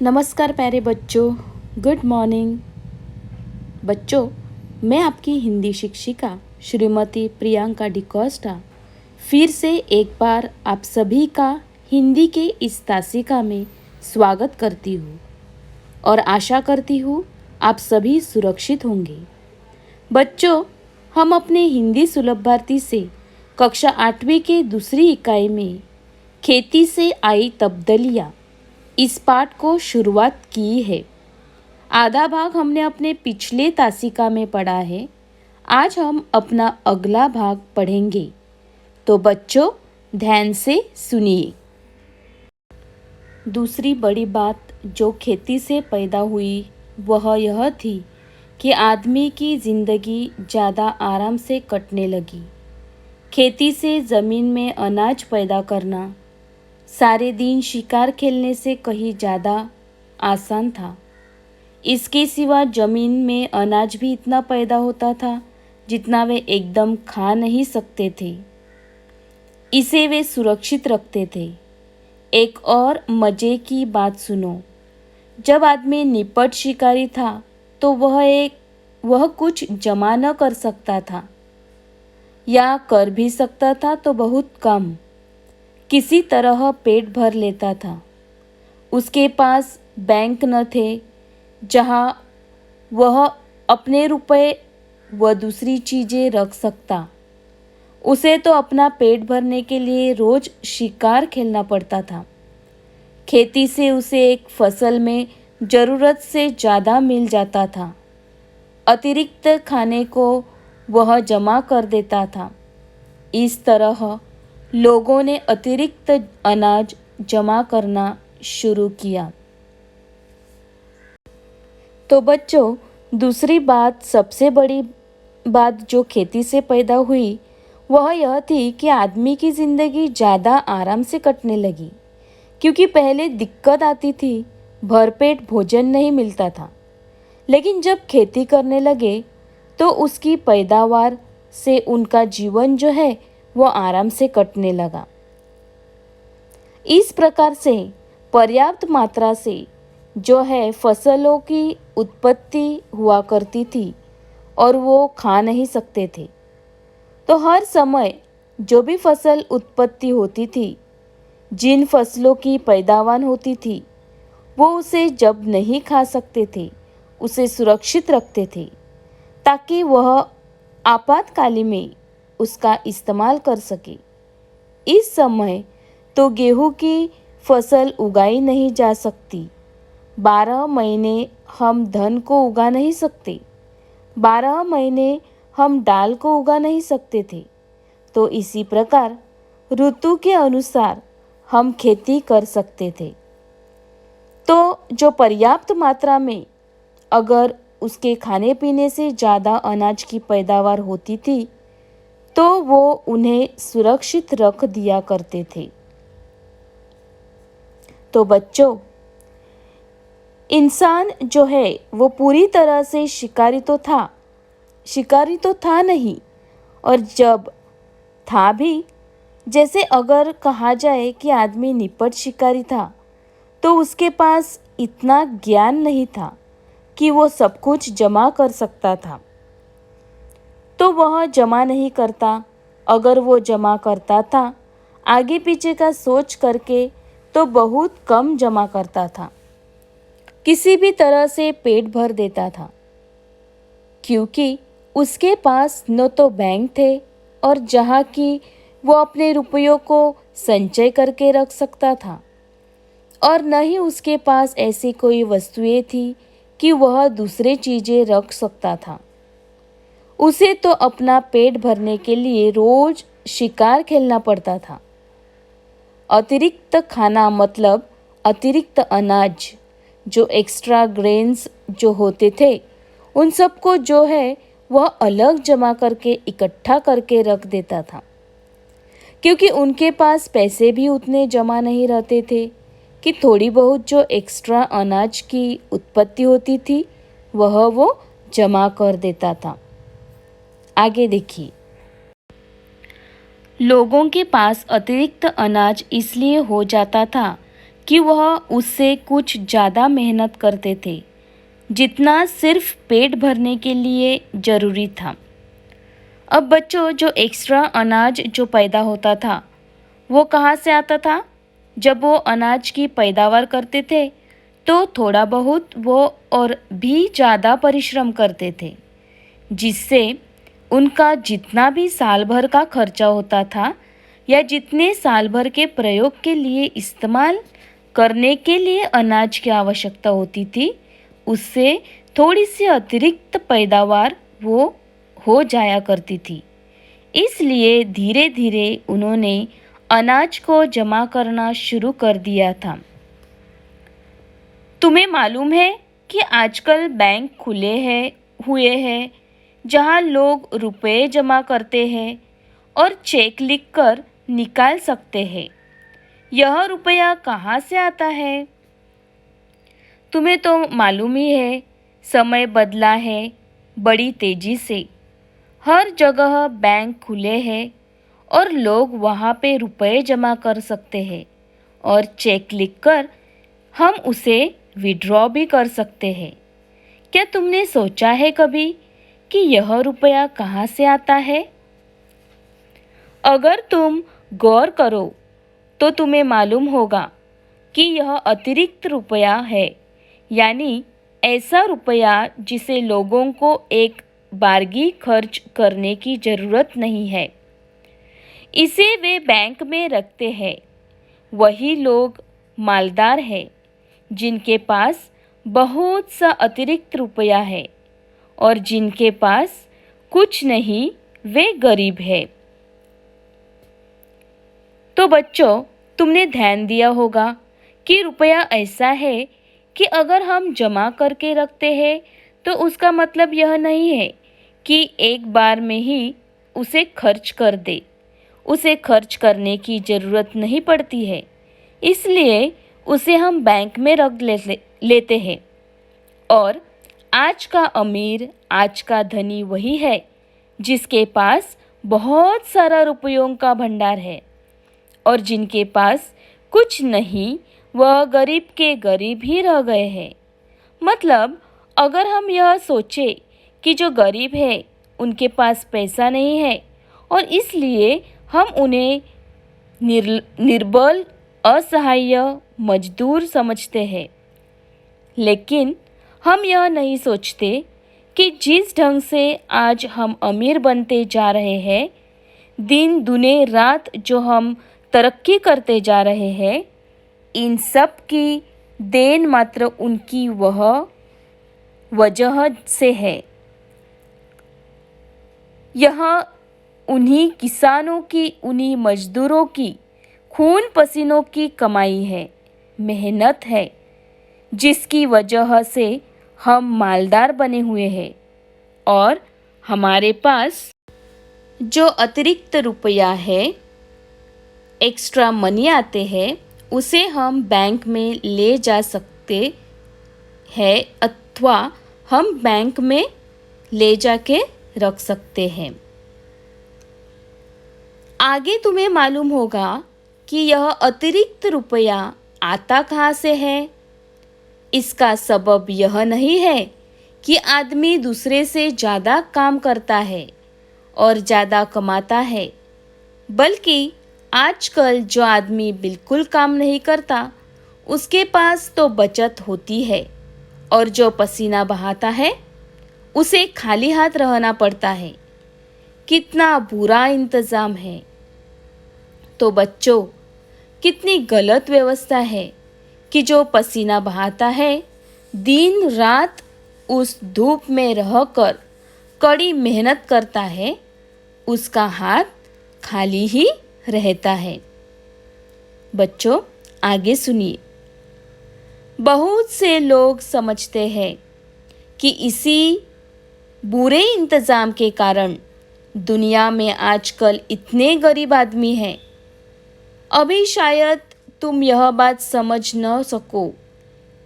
नमस्कार प्यारे बच्चों, गुड मॉर्निंग। बच्चों, मैं आपकी हिंदी शिक्षिका श्रीमती प्रियंका डिकोस्टा फिर से एक बार आप सभी का हिंदी के इस तासिका में स्वागत करती हूँ और आशा करती हूँ आप सभी सुरक्षित होंगे। बच्चों, हम अपने हिंदी सुलभ भारती से कक्षा 8वीं के दूसरी इकाई में खेती से आई तब्दीलियाँ इस पाठ को शुरुआत की है। आधा भाग हमने अपने पिछले तासिका में पढ़ा है। आज हम अपना अगला भाग पढ़ेंगे, तो बच्चों ध्यान से सुनिए। दूसरी बड़ी बात जो खेती से पैदा हुई वह यह थी कि आदमी की जिंदगी ज़्यादा आराम से कटने लगी। खेती से ज़मीन में अनाज पैदा करना सारे दिन शिकार खेलने से कहीं ज़्यादा आसान था। इसके सिवा ज़मीन में अनाज भी इतना पैदा होता था जितना वे एकदम खा नहीं सकते थे। इसे वे सुरक्षित रखते थे। एक और मज़े की बात सुनो, जब आदमी निपट शिकारी था तो वह कुछ जमा न कर सकता था, या कर भी सकता था तो बहुत कम। किसी तरह पेट भर लेता था। उसके पास बैंक न थे जहां वह अपने रुपए व दूसरी चीज़ें रख सकता। उसे तो अपना पेट भरने के लिए रोज शिकार खेलना पड़ता था। खेती से उसे एक फसल में ज़रूरत से ज़्यादा मिल जाता था। अतिरिक्त खाने को वह जमा कर देता था। इस तरह लोगों ने अतिरिक्त अनाज जमा करना शुरू किया। तो बच्चों, दूसरी बात, सबसे बड़ी बात जो खेती से पैदा हुई वह यह थी कि आदमी की ज़िंदगी ज़्यादा आराम से कटने लगी। क्योंकि पहले दिक्कत आती थी, भरपेट भोजन नहीं मिलता था। लेकिन जब खेती करने लगे तो उसकी पैदावार से उनका जीवन जो है वो आराम से कटने लगा। इस प्रकार से पर्याप्त मात्रा से जो है फसलों की उत्पत्ति हुआ करती थी और वो खा नहीं सकते थे। तो हर समय जो भी फसल उत्पत्ति होती थी, जिन फसलों की पैदावार होती थी, वो उसे जब नहीं खा सकते थे उसे सुरक्षित रखते थे ताकि वह आपातकालीन में उसका इस्तेमाल कर सके। इस समय तो गेहूं की फसल उगाई नहीं जा सकती। 12 महीने हम धान को उगा नहीं सकते। 12 महीने हम दाल को उगा नहीं सकते थे। तो इसी प्रकार ऋतु के अनुसार हम खेती कर सकते थे। तो जो पर्याप्त मात्रा में अगर उसके खाने पीने से ज़्यादा अनाज की पैदावार होती थी तो वो उन्हें सुरक्षित रख दिया करते थे। तो बच्चों, इंसान जो है वो पूरी तरह से शिकारी तो था नहीं, और जब था भी, जैसे अगर कहा जाए कि आदमी निपट शिकारी था तो उसके पास इतना ज्ञान नहीं था कि वो सब कुछ जमा कर सकता था। तो वह जमा नहीं करता। अगर वो जमा करता था आगे पीछे का सोच करके तो बहुत कम जमा करता था। किसी भी तरह से पेट भर देता था, क्योंकि उसके पास न तो बैंक थे और जहाँ की वो अपने रुपयों को संचय करके रख सकता था, और न ही उसके पास ऐसी कोई वस्तुएं थी कि वह दूसरे चीज़ें रख सकता था। उसे तो अपना पेट भरने के लिए रोज शिकार खेलना पड़ता था। अतिरिक्त खाना मतलब अतिरिक्त अनाज, जो एक्स्ट्रा ग्रेन्स जो होते थे, उन सबको जो है वह अलग जमा करके इकट्ठा करके रख देता था। क्योंकि उनके पास पैसे भी उतने जमा नहीं रहते थे कि थोड़ी बहुत जो एक्स्ट्रा अनाज की उत्पत्ति होती थी वह वो जमा कर देता था। आगे देखिए, लोगों के पास अतिरिक्त अनाज इसलिए हो जाता था कि वह उससे कुछ ज़्यादा मेहनत करते थे जितना सिर्फ पेट भरने के लिए ज़रूरी था। अब बच्चों, जो एक्स्ट्रा अनाज जो पैदा होता था वो कहाँ से आता था? जब वो अनाज की पैदावार करते थे तो थोड़ा बहुत वो और भी ज़्यादा परिश्रम करते थे, जिससे उनका जितना भी साल भर का खर्चा होता था या जितने साल भर के प्रयोग के लिए इस्तेमाल करने के लिए अनाज की आवश्यकता होती थी, उससे थोड़ी सी अतिरिक्त पैदावार वो हो जाया करती थी। इसलिए धीरे धीरे उन्होंने अनाज को जमा करना शुरू कर दिया था। तुम्हें मालूम है कि आजकल बैंक हुए हैं जहां लोग रुपए जमा करते हैं और चेक लिखकर निकाल सकते हैं। यह रुपया कहाँ से आता है? तुम्हें तो मालूम ही है, समय बदला है बड़ी तेजी से। हर जगह बैंक खुले हैं और लोग वहाँ पे रुपए जमा कर सकते हैं और चेक लिखकर हम उसे विड्रॉ भी कर सकते हैं। क्या तुमने सोचा है कभी कि यह रुपया कहाँ से आता है? अगर तुम गौर करो तो तुम्हें मालूम होगा कि यह अतिरिक्त रुपया है, यानी ऐसा रुपया जिसे लोगों को एक बारगी खर्च करने की ज़रूरत नहीं है। इसे वे बैंक में रखते हैं। वही लोग मालदार हैं जिनके पास बहुत सा अतिरिक्त रुपया है, और जिनके पास कुछ नहीं वे गरीब है। तो बच्चों, तुमने ध्यान दिया होगा कि रुपया ऐसा है कि अगर हम जमा करके रखते हैं तो उसका मतलब यह नहीं है कि एक बार में ही उसे खर्च कर दे। उसे खर्च करने की ज़रूरत नहीं पड़ती है, इसलिए उसे हम बैंक में रख लेते हैं। और आज का अमीर, आज का धनी वही है जिसके पास बहुत सारा रुपयों का भंडार है, और जिनके पास कुछ नहीं वह गरीब के गरीब ही रह गए हैं। मतलब अगर हम यह सोचें कि जो गरीब है उनके पास पैसा नहीं है और इसलिए हम उन्हें निर्बल, असहाय, मजदूर समझते हैं, लेकिन हम यह नहीं सोचते कि जिस ढंग से आज हम अमीर बनते जा रहे हैं, दिन दुने रात जो हम तरक्की करते जा रहे हैं, इन सब की देन मात्र उनकी वह वजह से है। यह उन्हीं किसानों की, उन्हीं मजदूरों की खून पसीनों की कमाई है, मेहनत है, जिसकी वजह से हम मालदार बने हुए हैं। और हमारे पास जो अतिरिक्त रुपया है, एक्स्ट्रा मनी आते हैं, उसे हम बैंक में ले जा सकते हैं अथवा हम बैंक में ले जाके रख सकते हैं। आगे तुम्हें मालूम होगा कि यह अतिरिक्त रुपया आता कहाँ से है। इसका सबब यह नहीं है कि आदमी दूसरे से ज़्यादा काम करता है और ज़्यादा कमाता है, बल्कि आजकल जो आदमी बिल्कुल काम नहीं करता उसके पास तो बचत होती है, और जो पसीना बहाता है उसे खाली हाथ रहना पड़ता है। कितना बुरा इंतज़ाम है। तो बच्चों, कितनी गलत व्यवस्था है कि जो पसीना बहाता है, दिन रात उस धूप में रहकर कड़ी मेहनत करता है, उसका हाथ खाली ही रहता है। बच्चों, आगे सुनिए। बहुत से लोग समझते हैं कि इसी बुरे इंतज़ाम के कारण दुनिया में आजकल इतने गरीब आदमी हैं। अभी शायद तुम यह बात समझ न सको,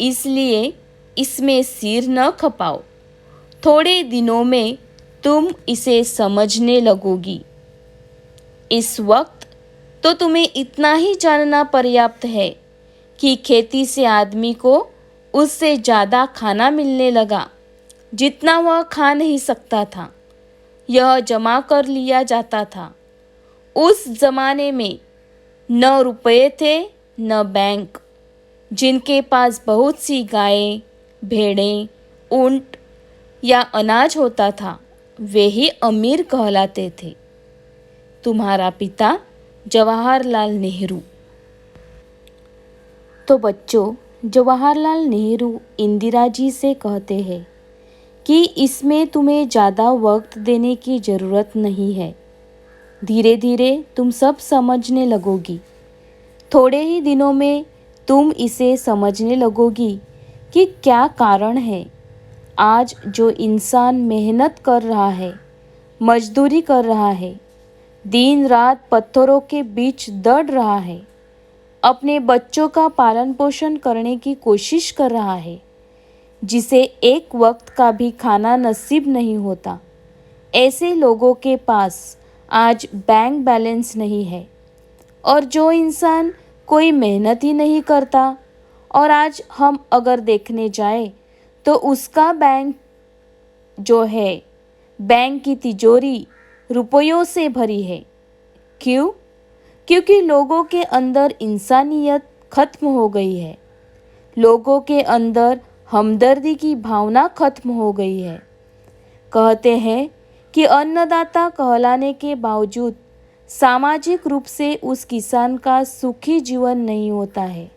इसलिए इसमें सिर न खपाओ। थोड़े दिनों में तुम इसे समझने लगोगी। इस वक्त तो तुम्हें इतना ही जानना पर्याप्त है कि खेती से आदमी को उससे ज़्यादा खाना मिलने लगा जितना वह खा नहीं सकता था। यह जमा कर लिया जाता था। उस जमाने में न रुपये थे न बैंक। जिनके पास बहुत सी गायें, भेड़ें, ऊंट या अनाज होता था वे ही अमीर कहलाते थे। तुम्हारा पिता जवाहरलाल नेहरू। तो बच्चों, जवाहरलाल नेहरू इंदिरा जी से कहते हैं कि इसमें तुम्हें ज़्यादा वक्त देने की ज़रूरत नहीं है। धीरे धीरे तुम सब समझने लगोगी। थोड़े ही दिनों में तुम इसे समझने लगोगी कि क्या कारण है आज जो इंसान मेहनत कर रहा है, मजदूरी कर रहा है, दिन रात पत्थरों के बीच दौड़ रहा है, अपने बच्चों का पालन पोषण करने की कोशिश कर रहा है, जिसे एक वक्त का भी खाना नसीब नहीं होता। ऐसे लोगों के पास आज बैंक बैलेंस नहीं है। और जो इंसान कोई मेहनत ही नहीं करता और आज हम अगर देखने जाए तो उसका बैंक जो है, बैंक की तिजोरी रुपयों से भरी है। क्यों? क्योंकि लोगों के अंदर इंसानियत खत्म हो गई है। लोगों के अंदर हमदर्दी की भावना खत्म हो गई है। कहते हैं कि अन्नदाता कहलाने के बावजूद सामाजिक रूप से उस किसान का सुखी जीवन नहीं होता है।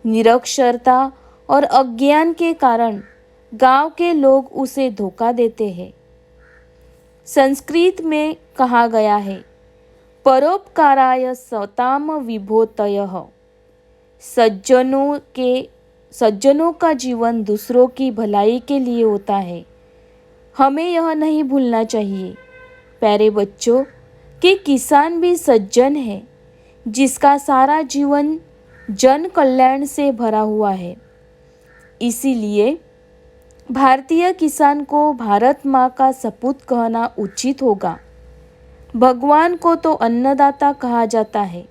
निरक्षरता और अज्ञान के कारण गांव के लोग उसे धोखा देते हैं। संस्कृत में कहा गया है, परोपकाराय सताम विभूतयः। सज्जनों का जीवन दूसरों की भलाई के लिए होता है। हमें यह नहीं भूलना चाहिए प्यारे बच्चों कि किसान भी सज्जन है, जिसका सारा जीवन जन कल्याण से भरा हुआ है। इसीलिए भारतीय किसान को भारत माँ का सपूत कहना उचित होगा। भगवान को तो अन्नदाता कहा जाता है,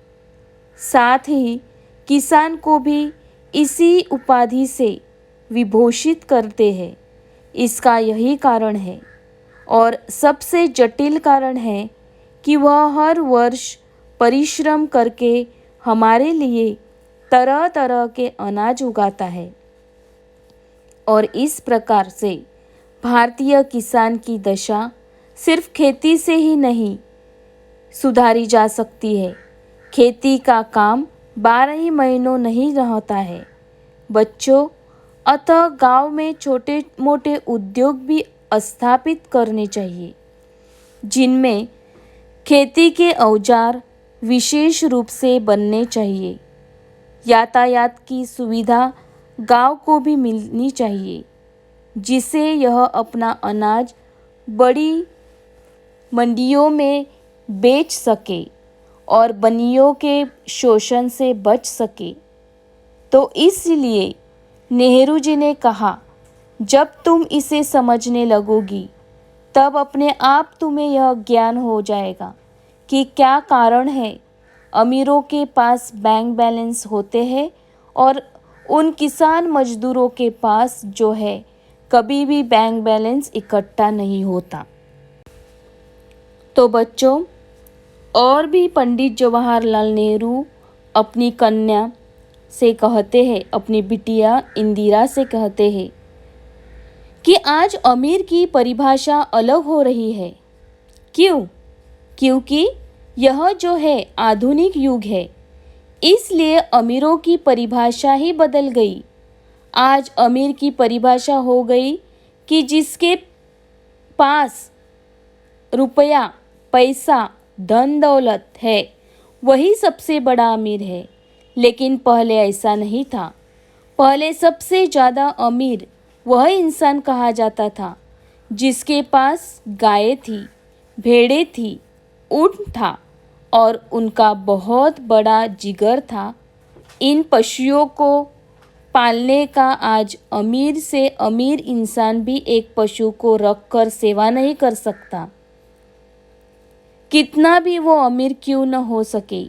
साथ ही किसान को भी इसी उपाधि से विभूषित करते हैं। इसका यही कारण है और सबसे जटिल कारण है कि वह हर वर्ष परिश्रम करके हमारे लिए तरह तरह के अनाज उगाता है। और इस प्रकार से भारतीय किसान की दशा सिर्फ खेती से ही नहीं सुधारी जा सकती है। खेती का काम 12 ही महीनों नहीं रहता है बच्चों। अतः गांव में छोटे मोटे उद्योग भी स्थापित करने चाहिए, जिनमें खेती के औजार विशेष रूप से बनने चाहिए। यातायात की सुविधा गांव को भी मिलनी चाहिए, जिससे यह अपना अनाज बड़ी मंडियों में बेच सके और बनियों के शोषण से बच सके। तो इसलिए नेहरू जी ने कहा, जब तुम इसे समझने लगोगी तब अपने आप तुम्हें यह ज्ञान हो जाएगा कि क्या कारण है अमीरों के पास बैंक बैलेंस होते हैं और उन किसान मजदूरों के पास जो है कभी भी बैंक बैलेंस इकट्ठा नहीं होता। तो बच्चों, और भी पंडित जवाहरलाल नेहरू अपनी कन्या से कहते हैं, अपनी बिटिया इंदिरा से कहते हैं कि आज अमीर की परिभाषा अलग हो रही है। क्यों? क्योंकि यह जो है आधुनिक युग है, इसलिए अमीरों की परिभाषा ही बदल गई। आज अमीर की परिभाषा हो गई कि जिसके पास रुपया, पैसा, धन दौलत है वही सबसे बड़ा अमीर है। लेकिन पहले ऐसा नहीं था। पहले सबसे ज़्यादा अमीर वह इंसान कहा जाता था जिसके पास गायें थी, भेड़ें थी, ऊंट था और उनका बहुत बड़ा जिगर था। इन पशुओं को पालने का आज अमीर से अमीर इंसान भी एक पशु को रखकर सेवा नहीं कर सकता, कितना भी वो अमीर क्यों न हो सके।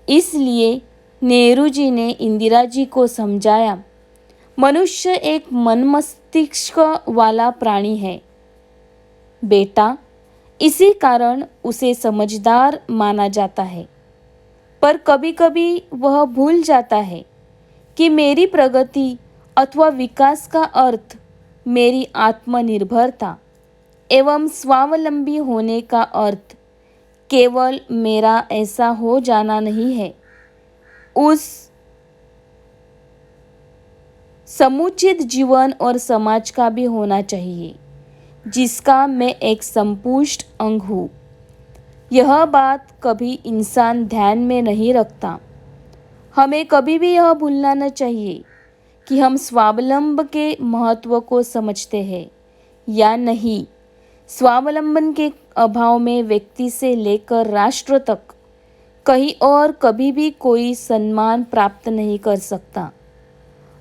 इसलिए नेहरू जी ने इंदिरा जी को समझाया, मनुष्य एक मन मस्तिष्क वाला प्राणी है बेटा, इसी कारण उसे समझदार माना जाता है। पर कभी कभी वह भूल जाता है कि मेरी प्रगति अथवा विकास का अर्थ मेरी आत्मनिर्भरता एवं स्वावलंबी होने का अर्थ केवल मेरा ऐसा हो जाना नहीं है, उस समुचित जीवन और समाज का भी होना चाहिए जिसका मैं एक संपुष्ट अंग हूँ। यह बात कभी इंसान ध्यान में नहीं रखता। हमें कभी भी यह भूलना न चाहिए कि हम स्वावलंबन के महत्व को समझते हैं या नहीं। स्वावलंबन के अभाव में व्यक्ति से लेकर राष्ट्र तक कहीं और कभी भी कोई सम्मान प्राप्त नहीं कर सकता।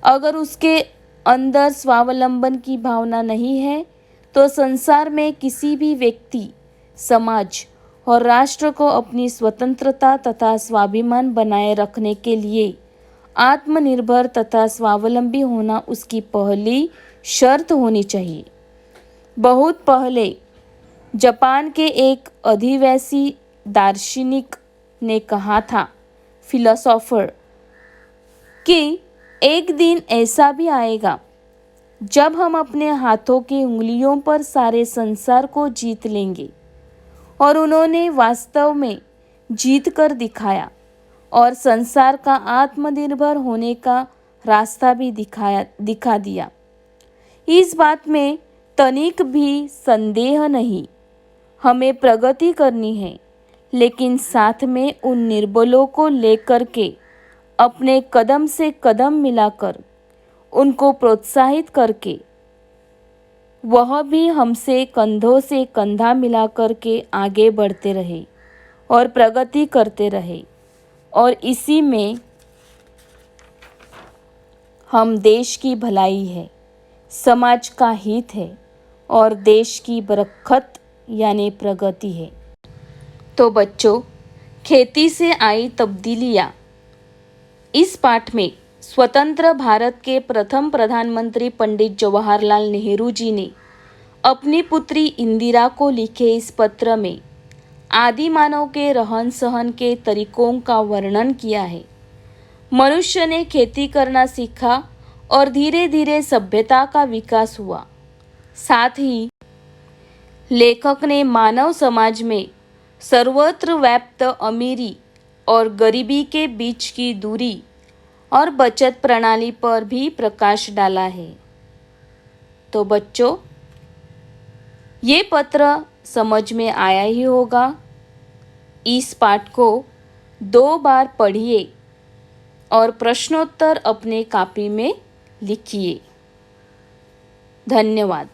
अगर उसके अंदर स्वावलंबन की भावना नहीं है तो संसार में किसी भी व्यक्ति, समाज और राष्ट्र को अपनी स्वतंत्रता तथा स्वाभिमान बनाए रखने के लिए आत्मनिर्भर तथा स्वावलंबी होना उसकी पहली शर्त होनी चाहिए। बहुत पहले जापान के एक अधिवैसी दार्शनिक ने कहा था, फिलोसोफर, कि एक दिन ऐसा भी आएगा जब हम अपने हाथों की उंगलियों पर सारे संसार को जीत लेंगे। और उन्होंने वास्तव में जीत कर दिखाया और संसार का आत्मनिर्भर होने का रास्ता भी दिखा दिया। इस बात में तनिक भी संदेह नहीं। हमें प्रगति करनी है, लेकिन साथ में उन निर्बलों को लेकर के अपने कदम से कदम मिलाकर उनको प्रोत्साहित करके वह भी हमसे कंधों से कंधा मिलाकर के आगे बढ़ते रहे और प्रगति करते रहे। और इसी में हम देश की भलाई है, समाज का हित है और देश की बरकत यानी प्रगति है। तो बच्चों, खेती से आई तब्दीलियाँ, इस पाठ में स्वतंत्र भारत के प्रथम प्रधानमंत्री पंडित जवाहरलाल नेहरू जी ने अपनी पुत्री इंदिरा को लिखे इस पत्र में आदि मानव के रहन सहन के तरीकों का वर्णन किया है। मनुष्य ने खेती करना सीखा और धीरे धीरे सभ्यता का विकास हुआ। साथ ही लेखक ने मानव समाज में सर्वत्र व्याप्त अमीरी और गरीबी के बीच की दूरी और बचत प्रणाली पर भी प्रकाश डाला है। तो बच्चों, ये पत्र समझ में आया ही होगा। इस पाठ को 2 बार पढ़िए और प्रश्नोत्तर अपने कॉपी में लिखिए। धन्यवाद।